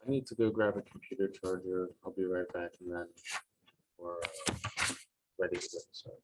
I need to go grab a computer charger. I'll be right back, and then we're ready to get started.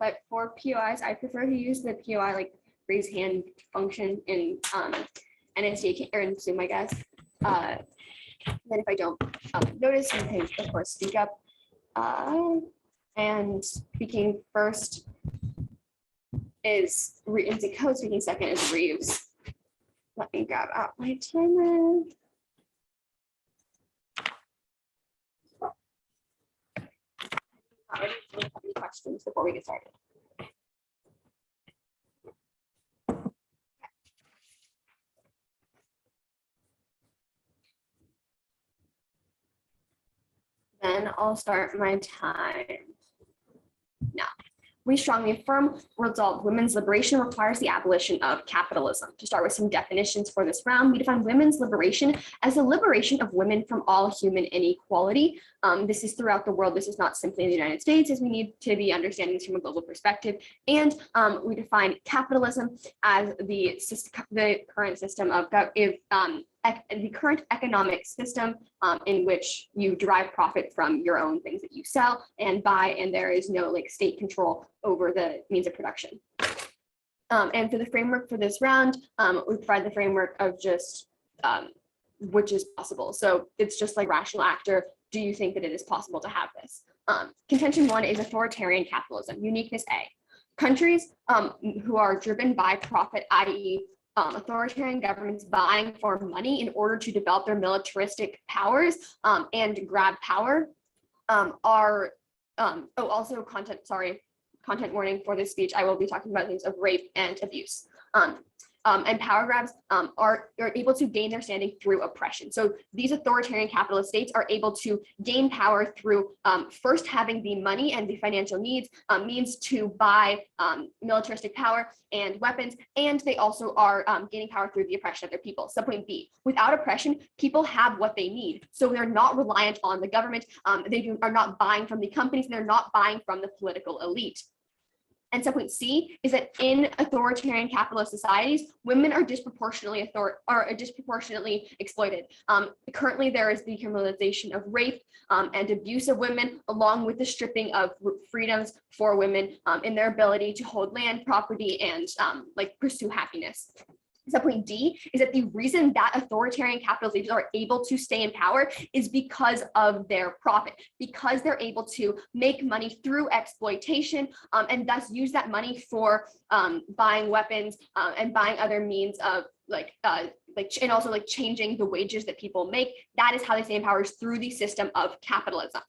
But for POIs, I prefer to use the POI like raise hand function in NSD or in Zoom, I guess. Then if I don't notice, you can of course speak up. And speaking first is code, speaking second is Reeves. Let me grab out my timer. Any questions before we get started? Then I'll start my time now. We strongly affirm resolve women's liberation requires the abolition of capitalism. To start with some definitions for this round, we define women's liberation as the liberation of women from all human inequality. This is throughout the world. This is not simply in the United States, as we need to be understanding this from a global perspective. And we define capitalism as the current system of the current economic system in which you derive profit from your own things that you sell and buy, and there is no like state control over the means of production. And for the framework for this round, we provide the framework of just which is possible. So it's just like rational actor. Do you think that it is possible to have this? Contention 1 is authoritarian capitalism. Uniqueness A. Countries who are driven by profit, i.e. Authoritarian governments buying for money in order to develop their militaristic powers and grab power are also content warning for this speech. I will be talking about things of rape and abuse. And power grabs are able to gain their standing through oppression. So these authoritarian capitalist states are able to gain power through first having the money and the financial means to buy militaristic power and weapons, and they also are gaining power through the oppression of their people. Subpoint B, without oppression, people have what they need. So they're not reliant on the government, are not buying from the companies, and they're not buying from the political elite. And subpoint C is that in authoritarian capitalist societies, women are disproportionately exploited. Currently, there is the criminalization of rape and abuse of women, along with the stripping of freedoms for women in their ability to hold land, property, and pursue happiness. Subpoint D is that the reason that authoritarian capitalist leaders are able to stay in power is because of their profit, because they're able to make money through exploitation and thus use that money for buying weapons and buying other means of and also changing the wages that people make. That is how they stay in power, is through the system of capitalism.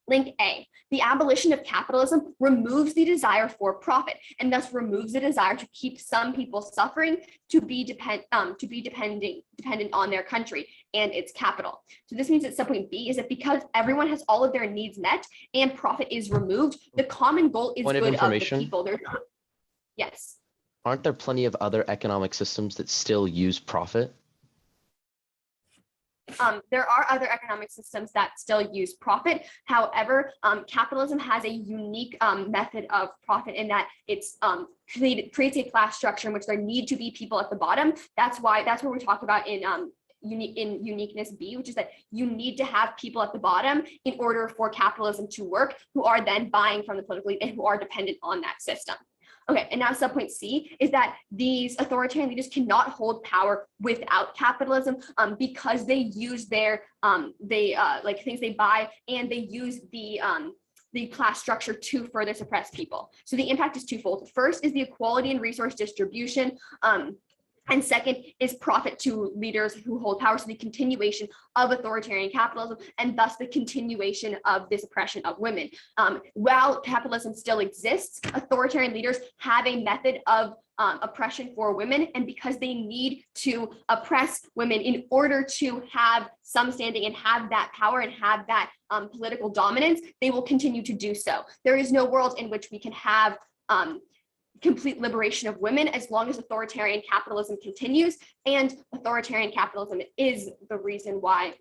Link A, the abolition of capitalism removes the desire for profit and thus removes the desire to keep some people suffering to be dependent on their country and its capital. So this means that subpoint B is that because everyone has all of their needs met and profit is removed, the common goal is good of the people. Yes. Aren't there plenty of other economic systems that still use profit? There are other economic systems that still use profit. However, capitalism has a unique method of profit in that it's creates a class structure in which there need to be people at the bottom. That's where we talk about in uniqueness B, which is that you need to have people at the bottom in order for capitalism to work, who are then buying from the political elite and who are dependent on that system. Okay, and now subpoint C is that these authoritarian leaders cannot hold power without capitalism because they use their things they buy, and they use the the class structure to further suppress people. So the impact is twofold. First is the equality in resource distribution. And second is profit to leaders who hold power. So the continuation of authoritarian capitalism and thus the continuation of this oppression of women. While capitalism still exists, authoritarian leaders have a method of oppression for women. And because they need to oppress women in order to have some standing and have that power and have that political dominance, they will continue to do so. There is no world in which we can have complete liberation of women as long as authoritarian capitalism continues. And authoritarian capitalism is the reason why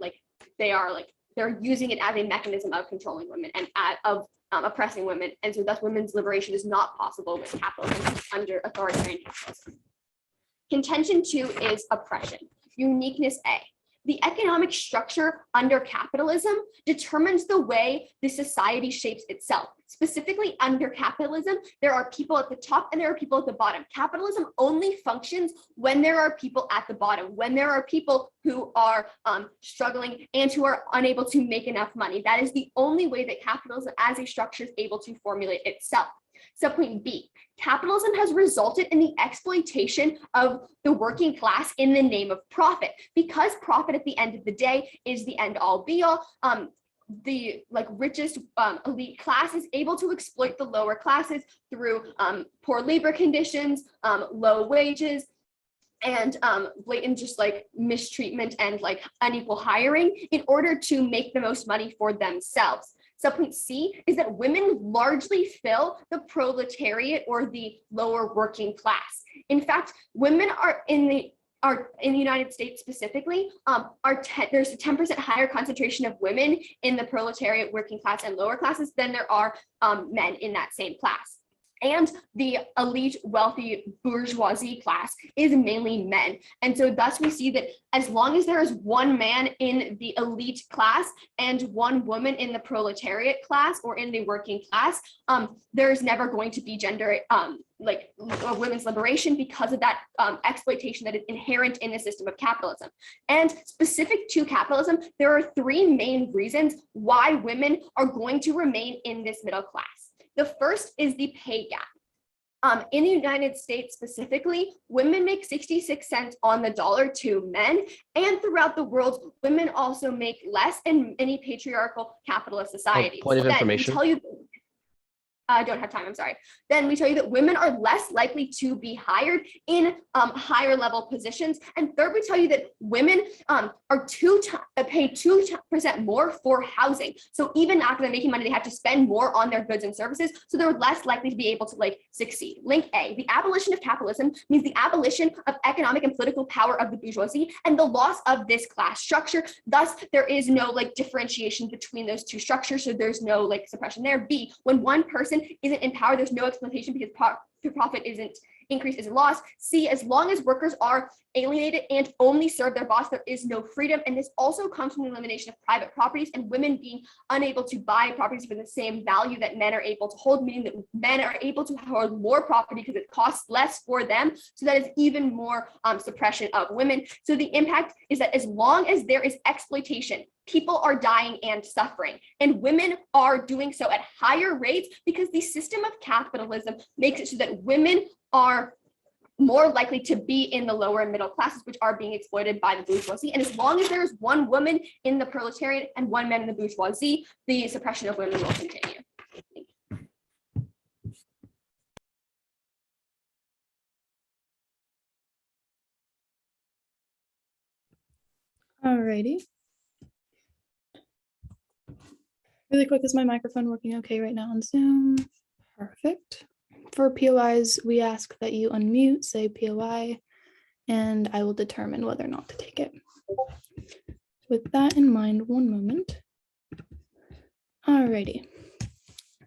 they're using it as a mechanism of controlling women and of oppressing women. And so thus women's liberation is not possible with capitalism under authoritarian capitalism. Contention 2 is oppression. Uniqueness A. The economic structure under capitalism determines the way the society shapes itself. Specifically under capitalism, there are people at the top and there are people at the bottom. Capitalism only functions when there are people at the bottom, when there are people who are struggling and who are unable to make enough money. That is the only way that capitalism as a structure is able to formulate itself. Subpoint B, capitalism has resulted in the exploitation of the working class in the name of profit. Because profit at the end of the day is the end all be all, the richest elite class is able to exploit the lower classes through poor labor conditions, low wages, and blatant just mistreatment and unequal hiring in order to make the most money for themselves. Subpoint C is that women largely fill the proletariat or the lower working class. In fact, women are in the United States specifically, there's a 10% higher concentration of women in the proletariat, working class, and lower classes than there are men in that same class. And the elite, wealthy bourgeoisie class is mainly men. And so thus we see that as long as there is one man in the elite class and one woman in the proletariat class or in the working class, there's never going to be gender, women's liberation because of that exploitation that is inherent in the system of capitalism. And specific to capitalism, there are three main reasons why women are going to remain in this middle class. The first is the pay gap. In the United States specifically, women make 66 cents on the dollar to men, and throughout the world, women also make less in many patriarchal capitalist societies. Point of information. I don't have time, I'm sorry. Then we tell you that women are less likely to be hired in higher level positions. And third, we tell you that women pay 2% more for housing. So even after they're making money, they have to spend more on their goods and services. So they're less likely to be able to succeed. Link A, the abolition of capitalism means the abolition of economic and political power of the bourgeoisie and the loss of this class structure. Thus, there is no differentiation between those two structures. So there's no suppression there. B, when one person isn't in power, there's no exploitation because profit isn't increased, isn't lost. C, as long as workers are alienated and only serve their boss, there is no freedom. And this also comes from the elimination of private properties and women being unable to buy properties for the same value that men are able to hold, meaning that men are able to hold more property because it costs less for them. So that is even more suppression of women. So the impact is that as long as there is exploitation, people are dying and suffering, and women are doing so at higher rates because the system of capitalism makes it so that women are more likely to be in the lower and middle classes, which are being exploited by the bourgeoisie. And as long as there is one woman in the proletariat and one man in the bourgeoisie, the suppression of women will continue. Alrighty. Really quick, is my microphone working okay right now on Zoom? Perfect. For POIs, we ask that you unmute, say POI, and I will determine whether or not to take it. With that in mind, one moment. Alrighty.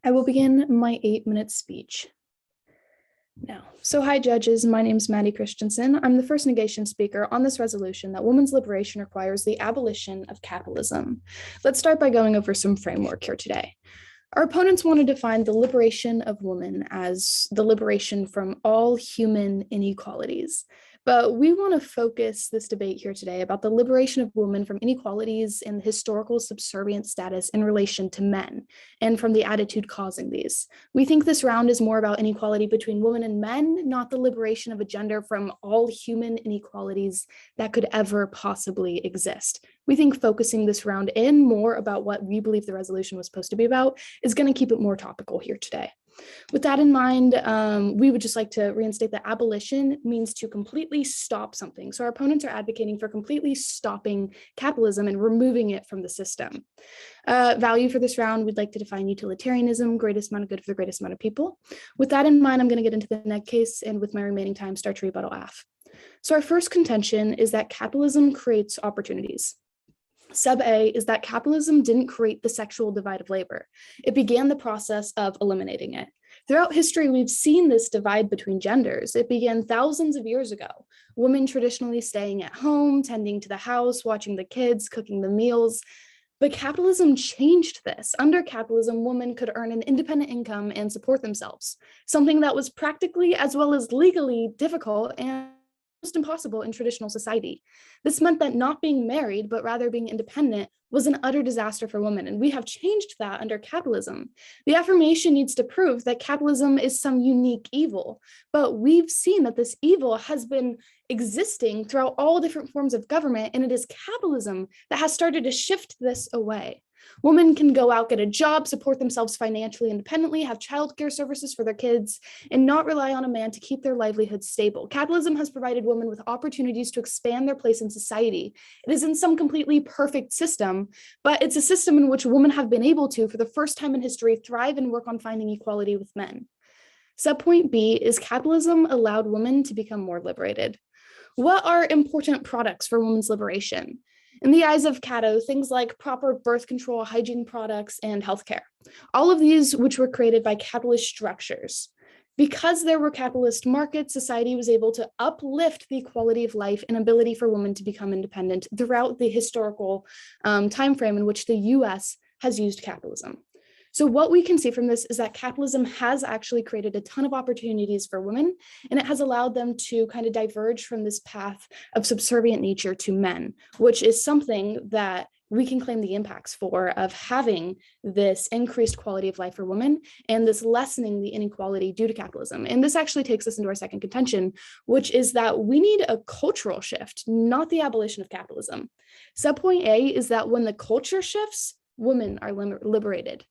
I will begin my 8-minute speech now. So hi judges, my name is Maddie Christensen. I'm the first negation speaker on this resolution that women's liberation requires the abolition of capitalism. Let's start by going over some framework here today. Our opponents want to define the liberation of women as the liberation from all human inequalities. But we want to focus this debate here today about the liberation of women from inequalities and the historical subservient status in relation to men, and from the attitude causing these. We think this round is more about inequality between women and men, not the liberation of a gender from all human inequalities that could ever possibly exist. We think focusing this round in more about what we believe the resolution was supposed to be about is going to keep it more topical here today. With that in mind, we would just like to reinstate that abolition means to completely stop something. So our opponents are advocating for completely stopping capitalism and removing it from the system. Value for this round, we'd like to define utilitarianism, greatest amount of good for the greatest amount of people. With that in mind, I'm going to get into the neg case, and with my remaining time, start to rebuttal AF. So our first contention is that capitalism creates opportunities. Sub A is that capitalism didn't create the sexual divide of labor. It began the process of eliminating it. Throughout history, we've seen this divide between genders. It began thousands of years ago. Women traditionally staying at home, tending to the house, watching the kids, cooking the meals. But capitalism changed this. Under capitalism, women could earn an independent income and support themselves, something that was practically as well as legally difficult and almost impossible in traditional society. This meant that not being married, but rather being independent, was an utter disaster for women, and we have changed that under capitalism. The affirmation needs to prove that capitalism is some unique evil, but we've seen that this evil has been existing throughout all different forms of government, and it is capitalism that has started to shift this away. Women can go out, get a job, support themselves financially independently, have childcare services for their kids, and not rely on a man to keep their livelihood stable. Capitalism has provided women with opportunities to expand their place in society. It isn't some completely perfect system, but it's a system in which women have been able to, for the first time in history, thrive and work on finding equality with men. Subpoint B is capitalism allowed women to become more liberated. What are important products for women's liberation? In the eyes of Cato, things like proper birth control, hygiene products, and healthcare. All of these which were created by capitalist structures. Because there were capitalist markets, society was able to uplift the quality of life and ability for women to become independent throughout the historical time frame in which the US has used capitalism. So what we can see from this is that capitalism has actually created a ton of opportunities for women, and it has allowed them to kind of diverge from this path of subservient nature to men, which is something that we can claim the impacts for of having this increased quality of life for women and this lessening the inequality due to capitalism. And this actually takes us into our second contention, which is that we need a cultural shift, not the abolition of capitalism. Subpoint A is that when the culture shifts, women are liberated.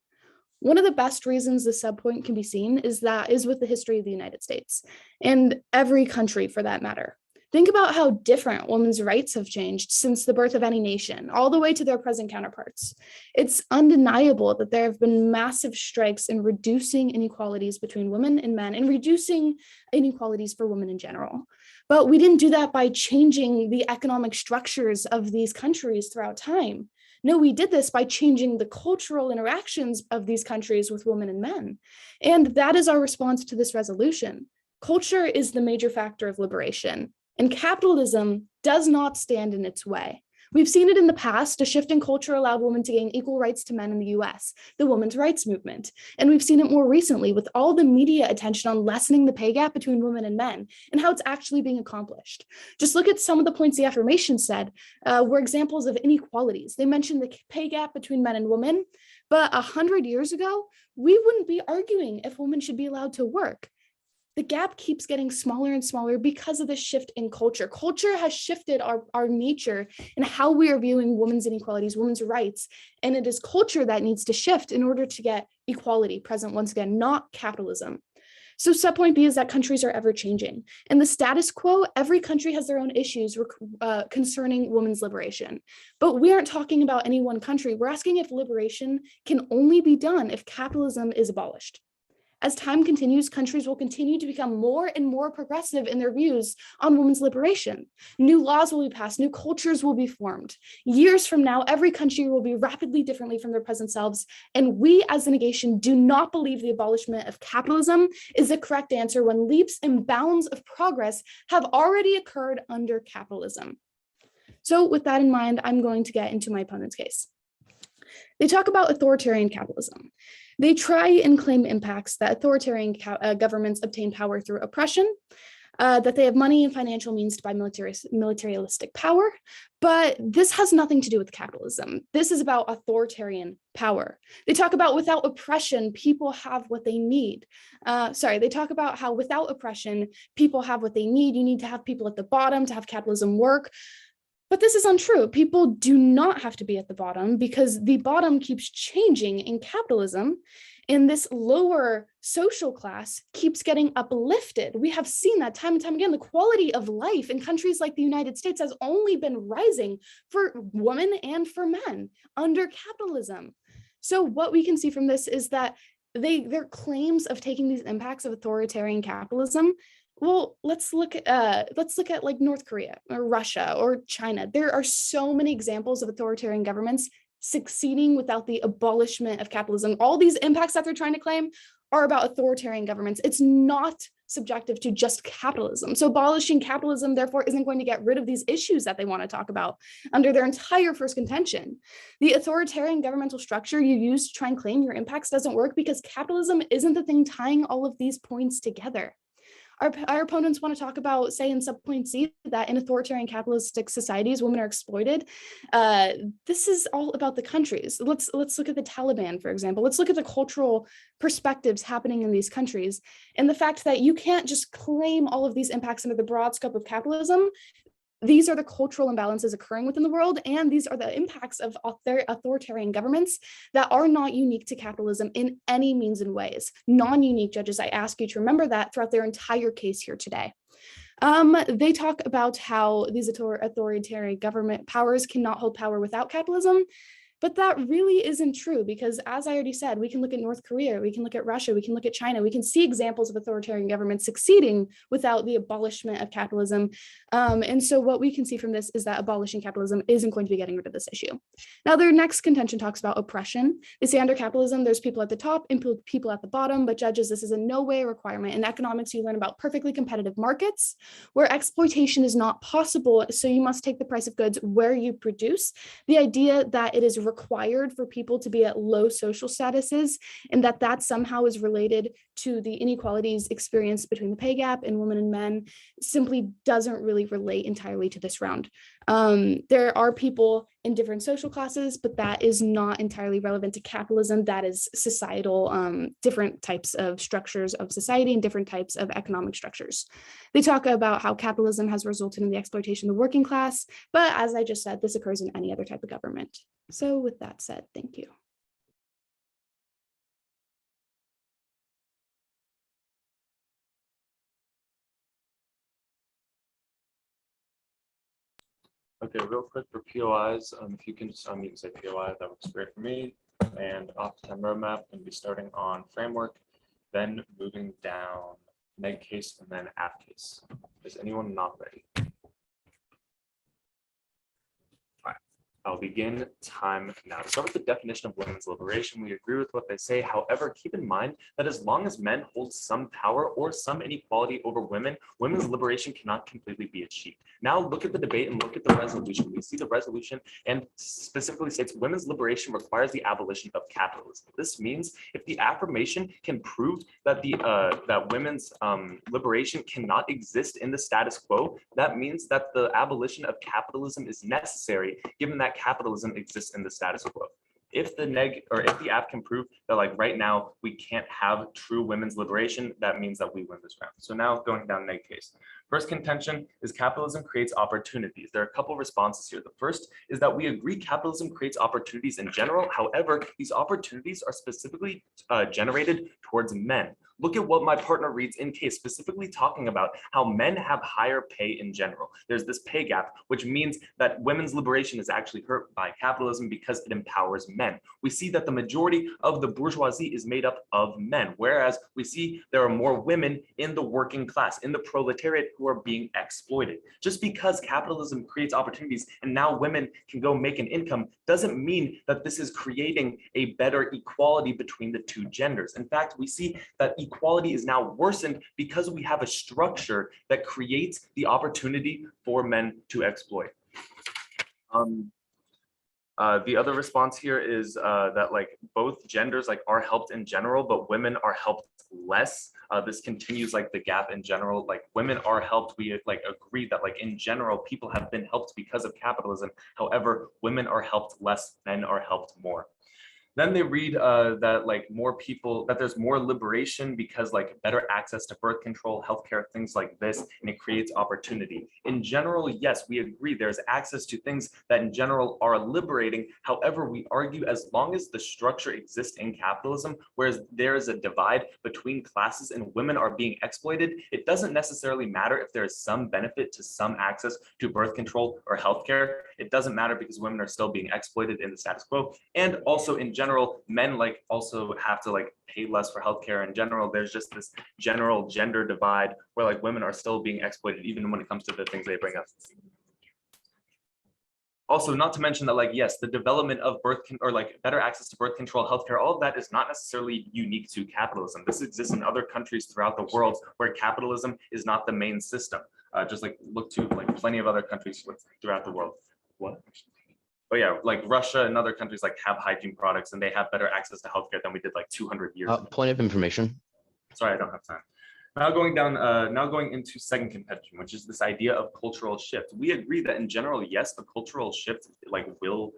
One of the best reasons the subpoint can be seen is with the history of the United States and every country for that matter. Think about how different women's rights have changed since the birth of any nation, all the way to their present counterparts. It's undeniable that there have been massive strikes in reducing inequalities between women and men and reducing inequalities for women in general. But we didn't do that by changing the economic structures of these countries throughout time. No, we did this by changing the cultural interactions of these countries with women and men. And that is our response to this resolution. Culture is the major factor of liberation, and capitalism does not stand in its way. We've seen it in the past. A shift in culture allowed women to gain equal rights to men in the US, the women's rights movement. And we've seen it more recently with all the media attention on lessening the pay gap between women and men and how it's actually being accomplished. Just look at some of the points the affirmation said were examples of inequalities. They mentioned the pay gap between men and women, but 100 years ago, we wouldn't be arguing if women should be allowed to work. The gap keeps getting smaller and smaller because of the shift in culture. Culture has shifted our nature and how we are viewing women's inequalities, women's rights. And it is culture that needs to shift in order to get equality present once again, not capitalism. So subpoint B is that countries are ever changing. In the status quo, every country has their own issues concerning women's liberation. But we aren't talking about any one country. We're asking if liberation can only be done if capitalism is abolished. As time continues, countries will continue to become more and more progressive in their views on women's liberation. New laws will be passed, new cultures will be formed. Years from now, every country will be rapidly differently from their present selves, and we as a negation do not believe the abolishment of capitalism is the correct answer when leaps and bounds of progress have already occurred under capitalism. So with that in mind, I'm going to get into my opponent's case. They talk about authoritarian capitalism. They try and claim impacts that authoritarian governments obtain power through oppression, that they have money and financial means to buy militaristic power. But this has nothing to do with capitalism. This is about authoritarian power. They talk about without oppression, people have what they need. They talk about how without oppression, people have what they need. You need to have people at the bottom to have capitalism work. But this is untrue. People do not have to be at the bottom because the bottom keeps changing in capitalism. And this lower social class keeps getting uplifted. We have seen that time and time again. The quality of life in countries like the United States has only been rising for women and for men under capitalism. So what we can see from this is that their claims of taking these impacts of authoritarian capitalism. Well, let's look at like North Korea or Russia or China. There are so many examples of authoritarian governments succeeding without the abolishment of capitalism. All these impacts that they're trying to claim are about authoritarian governments. It's not subjective to just capitalism. So abolishing capitalism, therefore, isn't going to get rid of these issues that they want to talk about under their entire first contention. The authoritarian governmental structure you use to try and claim your impacts doesn't work because capitalism isn't the thing tying all of these points together. Our opponents want to talk about, say, in subpoint C, that in authoritarian capitalistic societies, women are exploited. This is all about the countries. Let's look at the Taliban, for example. Let's look at the cultural perspectives happening in these countries and the fact that you can't just claim all of these impacts under the broad scope of capitalism. These are the cultural imbalances occurring within the world, and these are the impacts of authoritarian governments that are not unique to capitalism in any means and ways. Non-unique judges, I ask you to remember that throughout their entire case here today. They talk about how these authoritarian government powers cannot hold power without capitalism. But that really isn't true because, as I already said, we can look at North Korea, we can look at Russia, we can look at China, we can see examples of authoritarian governments succeeding without the abolishment of capitalism. And so what we can see from this is that abolishing capitalism isn't going to be getting rid of this issue. Now, their next contention talks about oppression. They say under capitalism, there's people at the top and people at the bottom, but judges, this is in no way a requirement. In economics, you learn about perfectly competitive markets where exploitation is not possible. So you must take the price of goods where you produce. The idea that it is required for people to be at low social statuses and that somehow is related to the inequalities experienced between the pay gap in women and men simply doesn't really relate entirely to this round. There are people in different social classes, but that is not entirely relevant to capitalism. That is societal, different types of structures of society and different types of economic structures. They talk about how capitalism has resulted in the exploitation of the working class, but as I just said, this occurs in any other type of government. So with that said, thank you. Okay, real quick for POIs, if you can just unmute and say POI, that works great for me. And off the time roadmap, going to be starting on framework, then moving down neg case and then app case. Is anyone not ready? I'll begin time now. To start with the definition of women's liberation, we agree with what they say. However, keep in mind that as long as men hold some power or some inequality over women, women's liberation cannot completely be achieved. Now look at the debate and look at the resolution. We see the resolution and specifically states women's liberation requires the abolition of capitalism. This means if the affirmation can prove that that women's liberation cannot exist in the status quo, that means that the abolition of capitalism is necessary, given that capitalism exists in the status quo. If the app can prove that like right now we can't have true women's liberation, that means that we win this round. So now going down neg case. First contention is capitalism creates opportunities. There are a couple responses here. The first is that we agree capitalism creates opportunities in general. However, these opportunities are specifically generated towards men. Look at what my partner reads in case, specifically talking about how men have higher pay in general. There's this pay gap, which means that women's liberation is actually hurt by capitalism because it empowers men. We see that the majority of the bourgeoisie is made up of men, whereas we see there are more women in the working class, in the proletariat, who are being exploited. Just because capitalism creates opportunities and now women can go make an income doesn't mean that this is creating a better equality between the two genders. In fact, we see that equality is now worsened because we have a structure that creates the opportunity for men to exploit. The other response here is that like both genders like are helped in general, but women are helped less. This continues like the gap in general. Like women are helped. We like agree that like in general people have been helped because of capitalism. However, women are helped less, men are helped more. Then they read that like more people, that there's more liberation because like better access to birth control, healthcare, things like this, and it creates opportunity. In general, yes, we agree there's access to things that in general are liberating. However, we argue as long as the structure exists in capitalism, whereas there is a divide between classes and women are being exploited, it doesn't necessarily matter if there is some benefit to some access to birth control or healthcare. It doesn't matter because women are still being exploited in the status quo. And also in general, men like also have to like pay less for healthcare. In general, there's just this general gender divide where like women are still being exploited even when it comes to the things they bring up. Also, not to mention that like, yes, the development of or like better access to birth control, healthcare, all of that is not necessarily unique to capitalism. This exists in other countries throughout the world where capitalism is not the main system. Just like look to like plenty of other countries throughout the world. What? But yeah, like Russia and other countries like have hygiene products and they have better access to healthcare than we did like 200 years ago. Point of information. Sorry, I don't have time. Now going into second contention, which is this idea of cultural shift. We agree that in general, yes, the cultural shift like will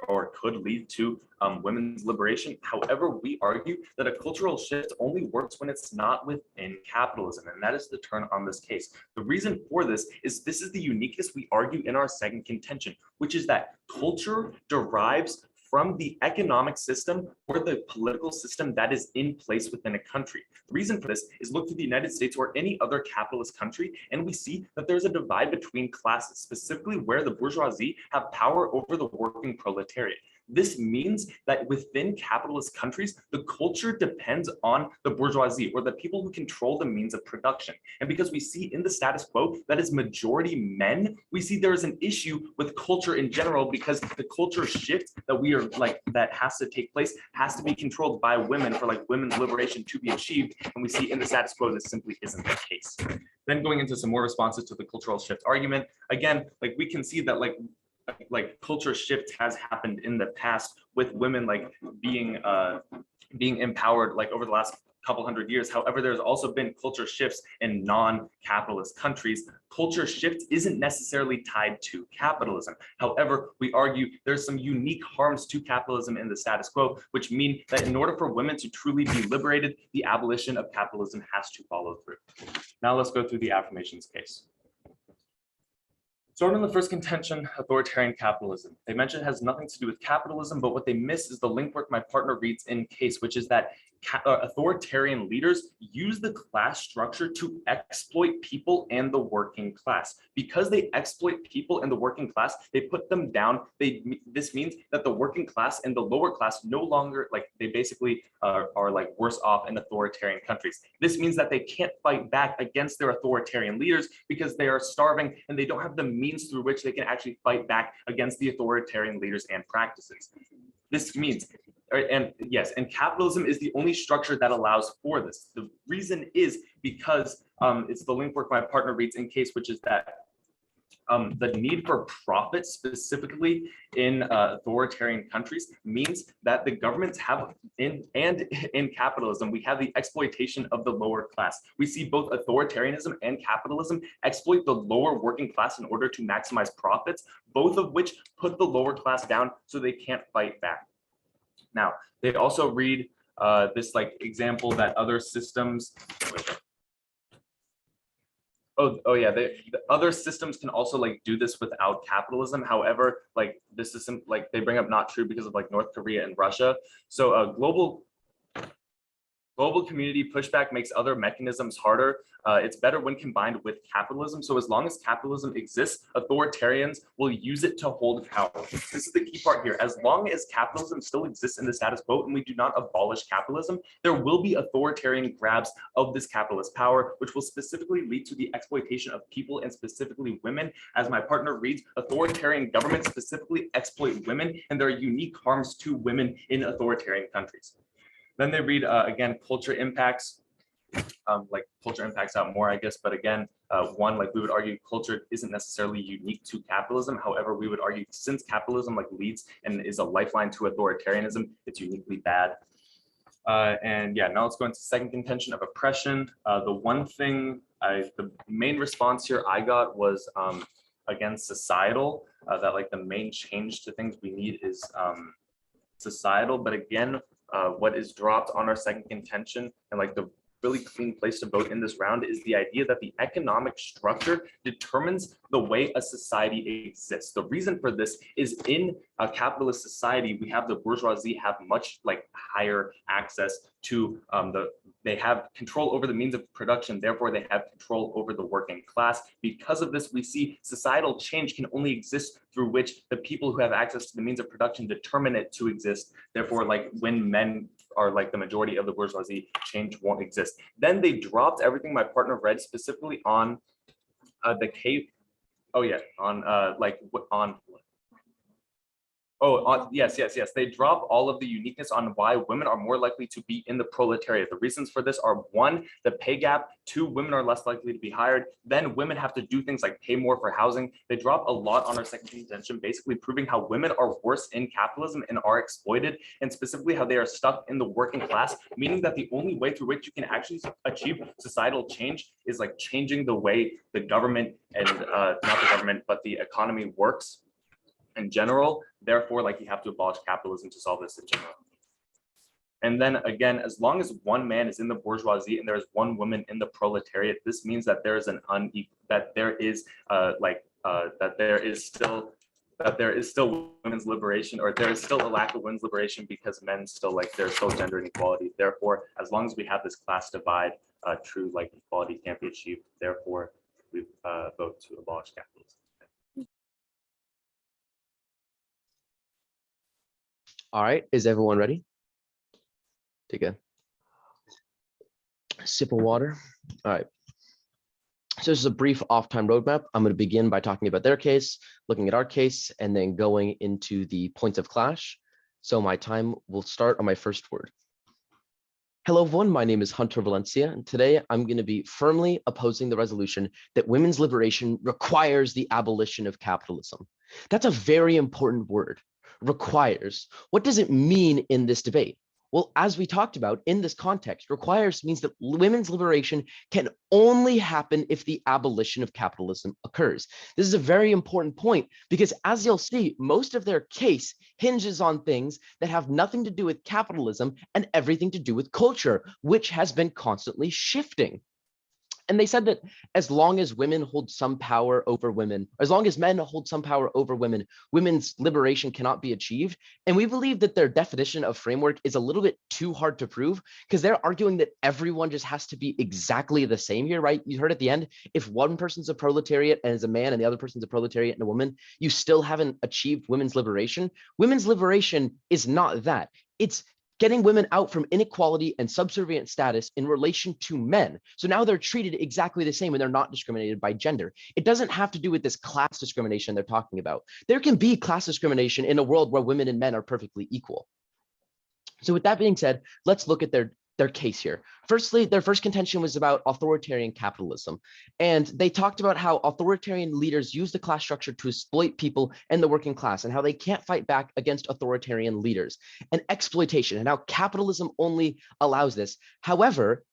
or could lead to women's liberation. However, we argue that a cultural shift only works when it's not within capitalism, and that is the turn on this case. The reason for this is the uniqueness we argue in our second contention, which is that culture derives from the economic system or the political system that is in place within a country. The reason for this is look to the United States or any other capitalist country, and we see that there's a divide between classes, specifically where the bourgeoisie have power over the working proletariat. This means that within capitalist countries, the culture depends on the bourgeoisie or the people who control the means of production. And because we see in the status quo that is majority men, we see there is an issue with culture in general because the culture shift that we are like that has to take place has to be controlled by women for like women's liberation to be achieved. And we see in the status quo this simply isn't the case. Then going into some more responses to the cultural shift argument, again, like we can see that like culture shift has happened in the past with women like being empowered like over the last couple hundred years. However, there's also been culture shifts in non-capitalist countries. Culture shift isn't necessarily tied to capitalism. However, we argue there's some unique harms to capitalism in the status quo, which mean that in order for women to truly be liberated, the abolition of capitalism has to follow through. Now let's go through the affirmations case. Starting on the first contention, authoritarian capitalism. They mention it has nothing to do with capitalism, but what they miss is the link work my partner reads in case, which is that authoritarian leaders use the class structure to exploit people and the working class. Because they exploit people and the working class, they put them down. This means that the working class and the lower class no longer, like they basically are like worse off in authoritarian countries. This means that they can't fight back against their authoritarian leaders because they are starving and they don't have the means through which they can actually fight back against the authoritarian leaders and practices. This means, and yes, and capitalism is the only structure that allows for this. The reason is because it's the link work my partner reads in case, which is that the need for profit specifically in authoritarian countries means that the governments have in capitalism, we have the exploitation of the lower class. We see both authoritarianism and capitalism exploit the lower working class in order to maximize profits, both of which put the lower class down so they can't fight back. Now, they also read this like example that other systems, Oh yeah, the other systems can also like do this without capitalism. However, like this is like they bring up not true because of like North Korea and Russia. So global community pushback makes other mechanisms harder. It's better when combined with capitalism. So as long as capitalism exists, authoritarians will use it to hold power. This is the key part here. As long as capitalism still exists in the status quo and we do not abolish capitalism, there will be authoritarian grabs of this capitalist power, which will specifically lead to the exploitation of people and specifically women. As my partner reads, authoritarian governments specifically exploit women, and there are unique harms to women in authoritarian countries. Then they read, again, culture impacts. like culture impacts out more, I guess. But again, one, like we would argue culture isn't necessarily unique to capitalism. However, we would argue since capitalism like leads and is a lifeline to authoritarianism, it's uniquely bad. And yeah, now let's go into second contention of oppression. The one thing the main response here I got was again societal, that like the main change to things we need is societal. But again, what is dropped on our second contention and like the really clean place to vote in this round is the idea that the economic structure determines the way a society exists. The reason for this is in a capitalist society, we have the bourgeoisie have much like higher access to they have control over the means of production, therefore they have control over the working class. Because of this, we see societal change can only exist through which the people who have access to the means of production determine it to exist. Therefore, like when men are like the majority of the bourgeoisie, change won't exist. Then they dropped everything my partner read specifically on the cave. Oh yeah, on yes. They drop all of the uniqueness on why women are more likely to be in the proletariat. The reasons for this are one, the pay gap, two, women are less likely to be hired. Then women have to do things like pay more for housing. They drop a lot on our second contention, basically proving how women are worse in capitalism and are exploited, and specifically how they are stuck in the working class, meaning that the only way through which you can actually achieve societal change is like changing the way the government and not the government, but the economy works in general. Therefore, like you have to abolish capitalism to solve this in general. And then again, as long as one man is in the bourgeoisie and there is one woman in the proletariat, this means that there is an that there is still women's liberation, or there is still a lack of women's liberation because men still like there's still gender inequality. Therefore, as long as we have this class divide, true like equality can't be achieved. Therefore, we vote to abolish capitalism. All right, is everyone ready? Take a sip of water. All right. So this is a brief off-time roadmap. I'm going to begin by talking about their case, looking at our case, and then going into the points of clash. So my time will start on my first word. Hello, everyone. My name is Hunter Valencia, and today I'm going to be firmly opposing the resolution that women's liberation requires the abolition of capitalism. That's a very important word. Requires. What does it mean in this debate? Well, as we talked about in this context, requires means that women's liberation can only happen if the abolition of capitalism occurs. This is a very important point because, as you'll see, most of their case hinges on things that have nothing to do with capitalism and everything to do with culture, which has been constantly shifting. And they said that as long as women hold some power over women, as long as men hold some power over women, women's liberation cannot be achieved. And we believe that their definition of framework is a little bit too hard to prove because they're arguing that everyone just has to be exactly the same here, right? You heard at the end, if one person's a proletariat and is a man and the other person's a proletariat and a woman, you still haven't achieved women's liberation. Women's liberation is not that. It's getting women out from inequality and subservient status in relation to men. So now they're treated exactly the same and they're not discriminated by gender. It doesn't have to do with this class discrimination they're talking about. There can be class discrimination in a world where women and men are perfectly equal. So with that being said, let's look at their case here. Firstly, their first contention was about authoritarian capitalism. And they talked about how authoritarian leaders use the class structure to exploit people in the working class and how they can't fight back against authoritarian leaders and exploitation and how capitalism only allows this. However,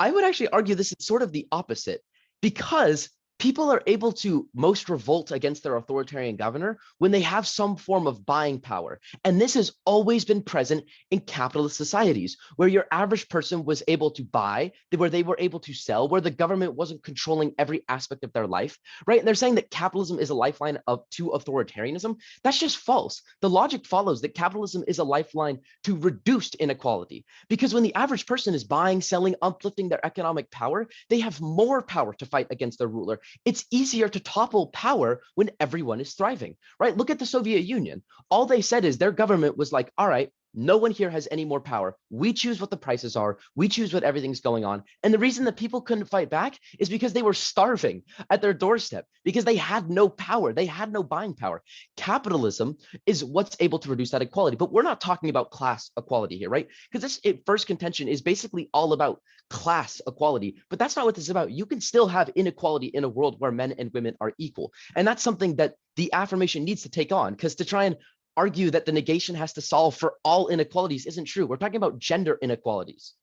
I would actually argue this is sort of the opposite because people are able to most revolt against their authoritarian governor when they have some form of buying power. And this has always been present in capitalist societies, where your average person was able to buy, where they were able to sell, where the government wasn't controlling every aspect of their life, right? And they're saying that capitalism is a lifeline to authoritarianism. That's just false. The logic follows that capitalism is a lifeline to reduced inequality, because when the average person is buying, selling, uplifting their economic power, they have more power to fight against their ruler. It's easier to topple power when everyone is thriving, right? Look at the Soviet Union. All they said is their government was like, all right, No one here has any more power. We choose what the prices are. We choose what everything's going on. And the reason that people couldn't fight back is because they were starving at their doorstep, because they had no power. They had no buying power. Capitalism is what's able to reduce that equality. But we're not talking about class equality here, right? Because this first contention is basically all about class equality, but that's not what this is about. You can still have inequality in a world where men and women are equal. And that's something that the affirmation needs to take on, because to try and argue that the negation has to solve for all inequalities isn't true. We're talking about gender inequalities.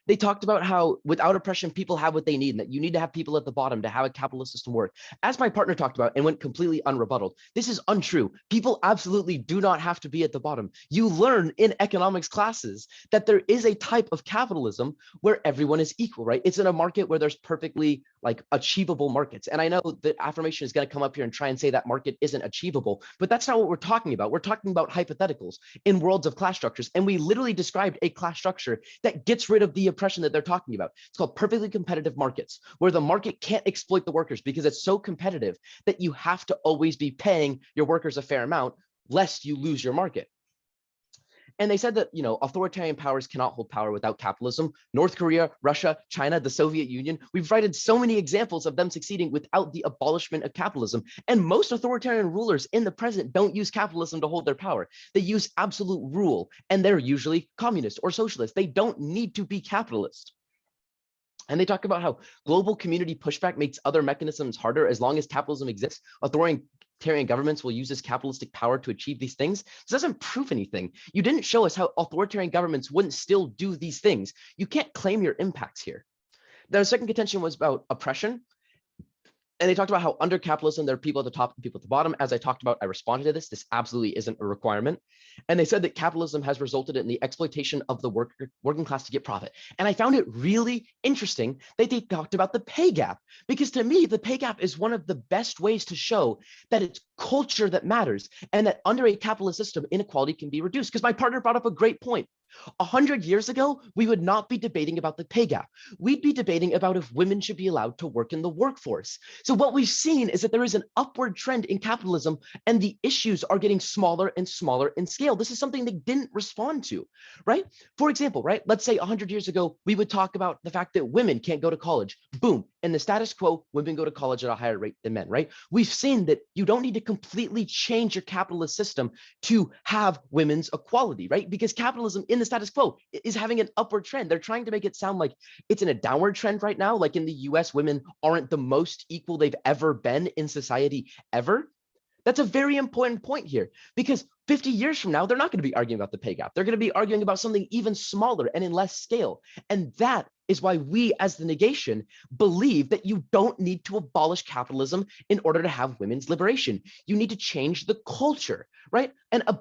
They talked about how without oppression, people have what they need, and that you need to have people at the bottom to have a capitalist system work. As my partner talked about and went completely unrebutted, this is untrue. People absolutely do not have to be at the bottom. You learn in economics classes that there is a type of capitalism where everyone is equal, right? It's in a market where there's perfectly like achievable markets. And I know that affirmation is going to come up here and try and say that market isn't achievable, but that's not what we're talking about. We're talking about hypotheticals in worlds of class structures. And we literally described a class structure that gets rid of the oppression that they're talking about. It's called perfectly competitive markets, where the market can't exploit the workers because it's so competitive that you have to always be paying your workers a fair amount, lest you lose your market. And they said that, you know, authoritarian powers cannot hold power without capitalism. North Korea, Russia, China, the Soviet Union, we've cited so many examples of them succeeding without the abolishment of capitalism. And most authoritarian rulers in the present don't use capitalism to hold their power. They use absolute rule, and they're usually communist or socialist. They don't need to be capitalist. And they talk about how global community pushback makes other mechanisms harder. As long as capitalism exists, authoritarian governments will use this capitalistic power to achieve these things. This doesn't prove anything. You didn't show us how authoritarian governments wouldn't still do these things. You can't claim your impacts here. The second contention was about oppression. And they talked about how under capitalism, there are people at the top and people at the bottom. As I talked about, I responded to this. This absolutely isn't a requirement. And they said that capitalism has resulted in the exploitation of the working class to get profit. And I found it really interesting that they talked about the pay gap, because to me, the pay gap is one of the best ways to show that it's culture that matters, and that under a capitalist system, inequality can be reduced. Because my partner brought up a great point. 100 years ago, we would not be debating about the pay gap. We'd be debating about if women should be allowed to work in the workforce. So what we've seen is that there is an upward trend in capitalism, and the issues are getting smaller and smaller in scale. This is something they didn't respond to, right? For example, right? Let's say 100 years ago, we would talk about the fact that women can't go to college. Boom. In the status quo, women go to college at a higher rate than men, right? We've seen that you don't need to completely change your capitalist system to have women's equality, right? Because capitalism in the status quo is having an upward trend. They're trying to make it sound like it's in a downward trend right now. Like in the US, women aren't the most equal they've ever been in society ever. That's a very important point here, because 50 years from now, they're not going to be arguing about the pay gap. They're going to be arguing about something even smaller and in less scale. And that is why we as the negation believe that you don't need to abolish capitalism in order to have women's liberation. You need to change the culture, right? And a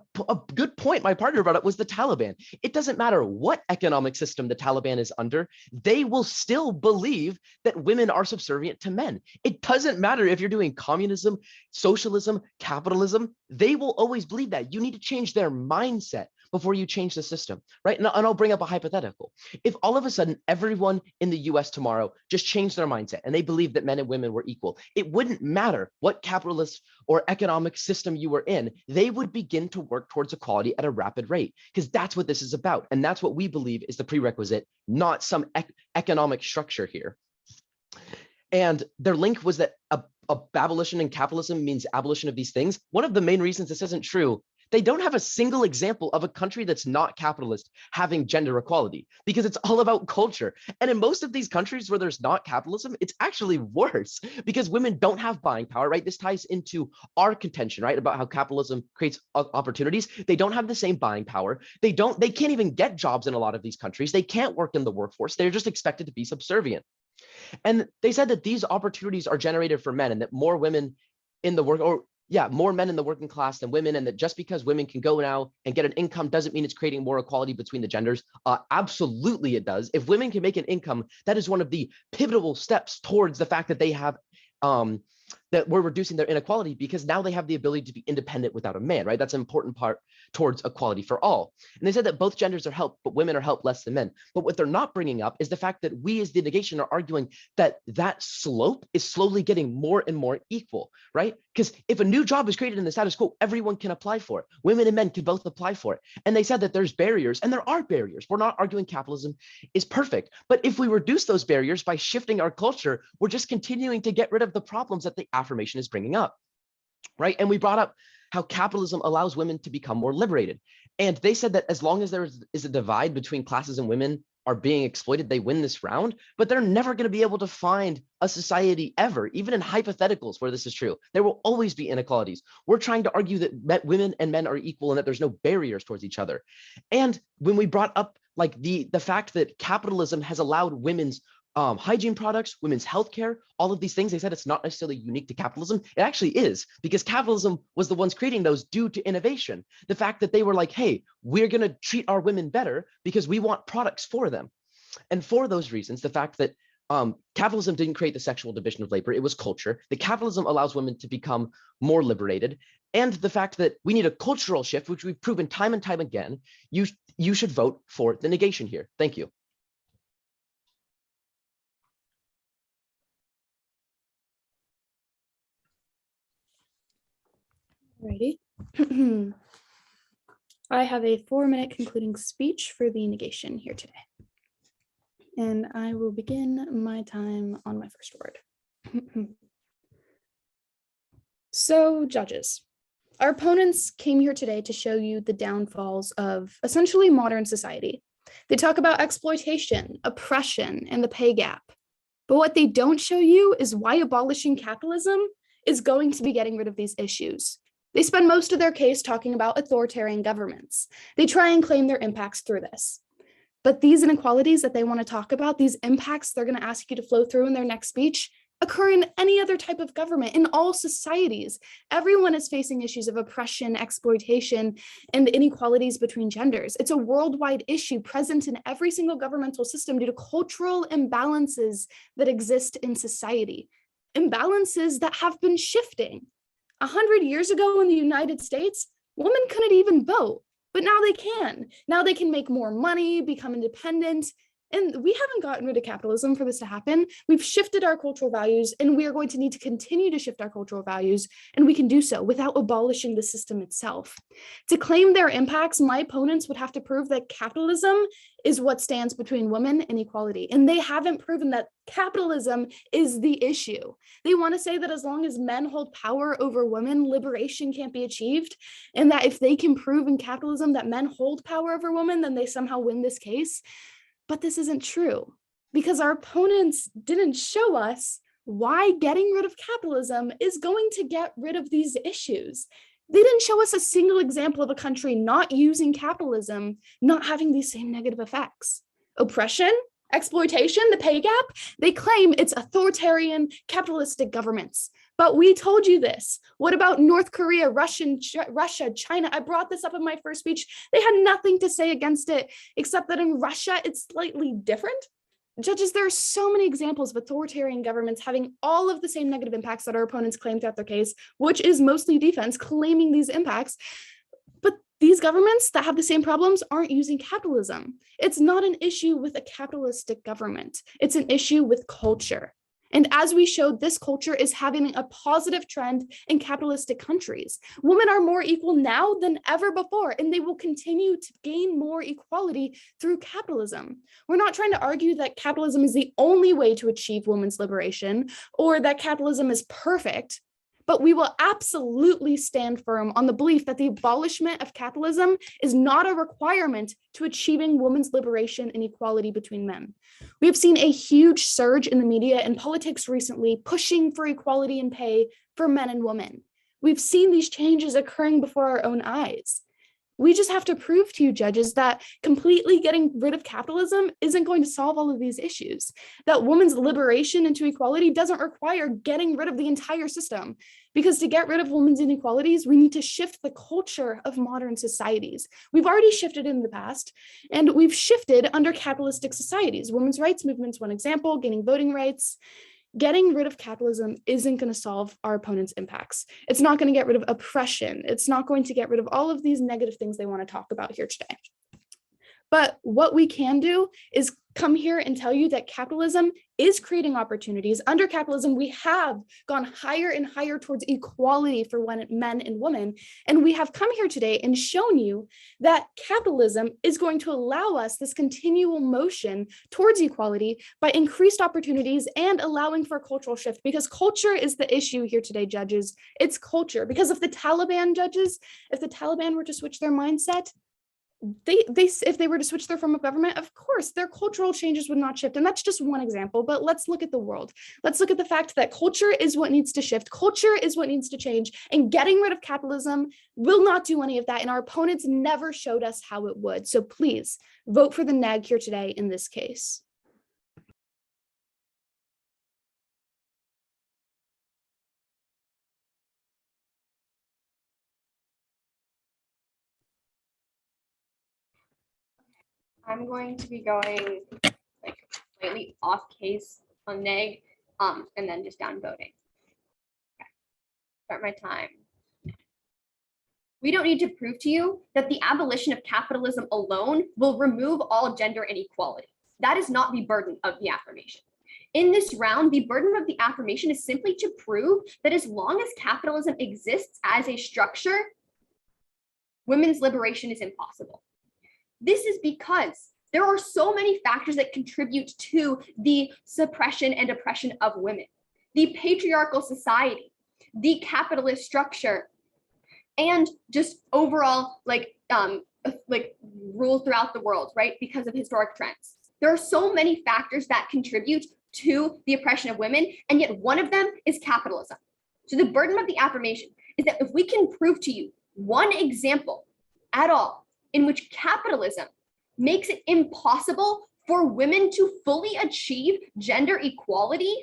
good point my partner brought up was the Taliban. It doesn't matter what economic system the Taliban is under, they will still believe that women are subservient to men. It doesn't matter if you're doing communism, socialism, capitalism, they will always believe that. You need to change their mindset before you change the system, right? And I'll bring up a hypothetical. If all of a sudden everyone in the US tomorrow just changed their mindset and they believed that men and women were equal, it wouldn't matter what capitalist or economic system you were in, they would begin to work towards equality at a rapid rate, because that's what this is about. And that's what we believe is the prerequisite, not some economic structure here. And their link was that abolition and capitalism means abolition of these things. One of the main reasons this isn't true, they don't have a single example of a country that's not capitalist having gender equality, because it's all about culture. And in most of these countries where there's not capitalism, it's actually worse because women don't have buying power, right? This ties into our contention, right? About how capitalism creates opportunities. They don't have the same buying power. They can't even get jobs in a lot of these countries. They can't work in the workforce. They're just expected to be subservient. And they said that these opportunities are generated for men, and that more women in the more men in the working class than women, and that just because women can go now and get an income doesn't mean it's creating more equality between the genders. Absolutely it does. If women can make an income, that is one of the pivotal steps towards the fact that they have that we're reducing their inequality because now they have the ability to be independent without a man, right? That's an important part towards equality for all. And they said that both genders are helped, but women are helped less than men. But what they're not bringing up is the fact that we as the negation are arguing that that slope is slowly getting more and more equal, right? Because if a new job is created in the status quo, everyone can apply for it. Women and men can both apply for it. And they said that there's barriers, and there are barriers. We're not arguing capitalism is perfect. But if we reduce those barriers by shifting our culture, we're just continuing to get rid of the problems that the affirmation is bringing up, right? And we brought up how capitalism allows women to become more liberated. And they said that as long as there is a divide between classes and women are being exploited, they win this round, but they're never going to be able to find a society ever, even in hypotheticals where this is true. There will always be inequalities. We're trying to argue that women and men are equal and that there's no barriers towards each other. And when we brought up like the fact that capitalism has allowed women's hygiene products, women's healthcare, all of these things, they said it's not necessarily unique to capitalism. It actually is, because capitalism was the ones creating those due to innovation. The fact that they were like, hey, we're going to treat our women better because we want products for them. And for those reasons, the fact that capitalism didn't create the sexual division of labor, it was culture. The capitalism allows women to become more liberated. And the fact that we need a cultural shift, which we've proven time and time again, you should vote for the negation here. Thank you. Alrighty. I have a 4-minute concluding speech for the negation here today. And I will begin my time on my first word. So, judges, our opponents came here today to show you the downfalls of essentially modern society. They talk about exploitation, oppression, and the pay gap. But what they don't show you is why abolishing capitalism is going to be getting rid of these issues. They spend most of their case talking about authoritarian governments. They try and claim their impacts through this. But these inequalities that they want to talk about, these impacts they're going to ask you to flow through in their next speech, occur in any other type of government, in all societies. Everyone is facing issues of oppression, exploitation, and inequalities between genders. It's a worldwide issue present in every single governmental system due to cultural imbalances that exist in society. Imbalances that have been shifting. 100 years ago in the United States, women couldn't even vote, but now they can. Now they can make more money, become independent, and we haven't gotten rid of capitalism for this to happen. We've shifted our cultural values, and we are going to need to continue to shift our cultural values, and we can do so without abolishing the system itself. To claim their impacts, my opponents would have to prove that capitalism is what stands between women and equality, and they haven't proven that capitalism is the issue. They want to say that as long as men hold power over women, liberation can't be achieved, and that if they can prove in capitalism that men hold power over women, then they somehow win this case. But this isn't true, because our opponents didn't show us why getting rid of capitalism is going to get rid of these issues. They didn't show us a single example of a country not using capitalism, not having these same negative effects. Oppression, exploitation, the pay gap, they claim it's authoritarian, capitalistic governments. But we told you this. What about North Korea, Russia, China? I brought this up in my first speech. They had nothing to say against it, except that in Russia, it's slightly different. Judges, there are so many examples of authoritarian governments having all of the same negative impacts that our opponents claim throughout their case, which is mostly defense, claiming these impacts. But these governments that have the same problems aren't using capitalism. It's not an issue with a capitalistic government. It's an issue with culture. And as we showed, this culture is having a positive trend in capitalistic countries. Women are more equal now than ever before, and they will continue to gain more equality through capitalism. We're not trying to argue that capitalism is the only way to achieve women's liberation or that capitalism is perfect, but we will absolutely stand firm on the belief that the abolishment of capitalism is not a requirement to achieving women's liberation and equality between men. We have seen a huge surge in the media and politics recently pushing for equality in pay for men and women. We've seen these changes occurring before our own eyes. We just have to prove to you, judges, that completely getting rid of capitalism isn't going to solve all of these issues, that women's liberation into equality doesn't require getting rid of the entire system, because to get rid of women's inequalities, we need to shift the culture of modern societies. We've already shifted in the past, and we've shifted under capitalistic societies. Women's rights movement's one example, gaining voting rights. getting rid of capitalism isn't going to solve our opponent's impacts. It's not going to get rid of oppression. It's not going to get rid of all of these negative things they want to talk about here today. But what we can do is come here and tell you that capitalism is creating opportunities. Under capitalism, we have gone higher and higher towards equality for men and women. And we have come here today and shown you that capitalism is going to allow us this continual motion towards equality by increased opportunities and allowing for a cultural shift, because culture is the issue here today, judges. It's culture. Because if the Taliban were to switch their mindset, if they were to switch their form of government, of course, their cultural changes would not shift. And that's just one example, but let's look at the world. Let's look at the fact that culture is what needs to shift. Culture is what needs to change, and getting rid of capitalism will not do any of that. And our opponents never showed us how it would. So please vote for the neg here today in this case. I'm going to be going like slightly off case on neg, and then just down voting. Okay. Start my time. We don't need to prove to you that the abolition of capitalism alone will remove all gender inequality. That is not the burden of the affirmation. In this round, the burden of the affirmation is simply to prove that as long as capitalism exists as a structure, women's liberation is impossible. This is because there are so many factors that contribute to the suppression and oppression of women. The patriarchal society, the capitalist structure, and just overall like rules throughout the world, right? Because of historic trends. There are so many factors that contribute to the oppression of women, and yet one of them is capitalism. So the burden of the affirmation is that if we can prove to you one example at all in which capitalism makes it impossible for women to fully achieve gender equality,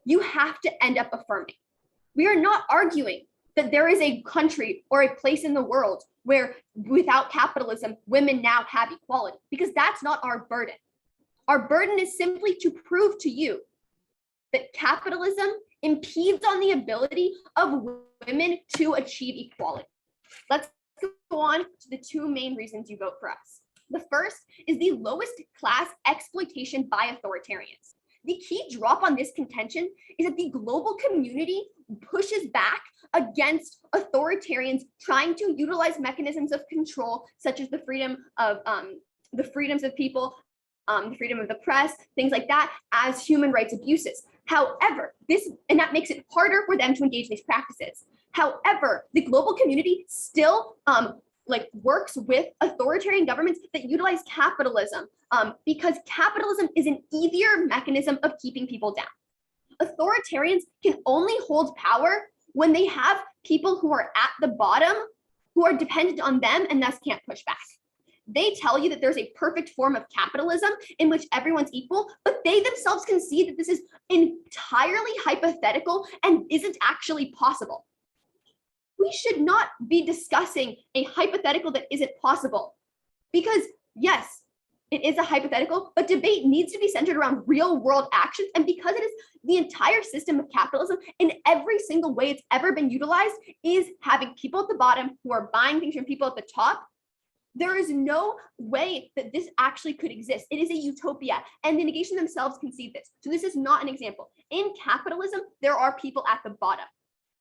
you have to end up affirming. We are not arguing that there is a country or a place in the world where without capitalism, women now have equality, because that's not our burden. Our burden is simply to prove to you that capitalism impedes on the ability of women to achieve equality. Let's go on to the two main reasons you vote for us. The first is the lowest class exploitation by authoritarians. The key drop on this contention is that the global community pushes back against authoritarians trying to utilize mechanisms of control, such as the freedom of the freedoms of people, the freedom of the press, things like that, as human rights abuses. However, that makes it harder for them to engage in these practices. However, the global community still works with authoritarian governments that utilize capitalism because capitalism is an easier mechanism of keeping people down. Authoritarians can only hold power when they have people who are at the bottom who are dependent on them and thus can't push back. They tell you that there's a perfect form of capitalism in which everyone's equal, but they themselves concede that this is entirely hypothetical and isn't actually possible. We should not be discussing a hypothetical that isn't possible, because yes, it is a hypothetical, but debate needs to be centered around real world actions. And because it is the entire system of capitalism in every single way it's ever been utilized is having people at the bottom who are buying things from people at the top, there is no way that this actually could exist. It is a utopia, and the negation themselves concede this. So this is not an example. In capitalism, there are people at the bottom.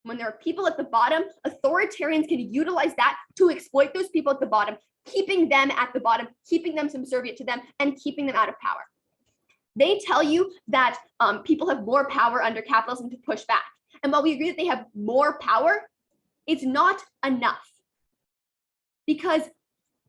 When there are people at the bottom, authoritarians can utilize that to exploit those people at the bottom, keeping them at the bottom, keeping them subservient to them, and keeping them out of power. They tell you that people have more power under capitalism to push back. And while we agree that they have more power, it's not enough. Because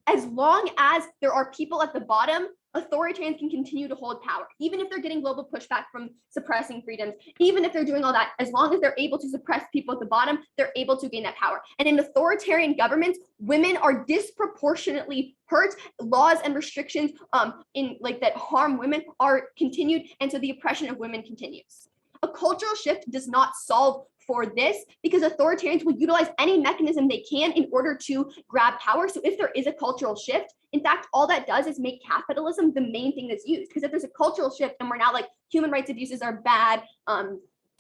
as long as there are people at the bottom, authoritarians can continue to hold power, even if they're getting global pushback from suppressing freedoms, even if they're doing all that, as long as they're able to suppress people at the bottom, they're able to gain that power. And in authoritarian governments, women are disproportionately hurt. Laws and restrictions that harm women are continued, and so the oppression of women continues. A cultural shift does not solve for this because authoritarians will utilize any mechanism they can in order to grab power. So if there is a cultural shift, in fact, all that does is make capitalism the main thing that's used. Because if there's a cultural shift and we're now like human rights abuses are bad,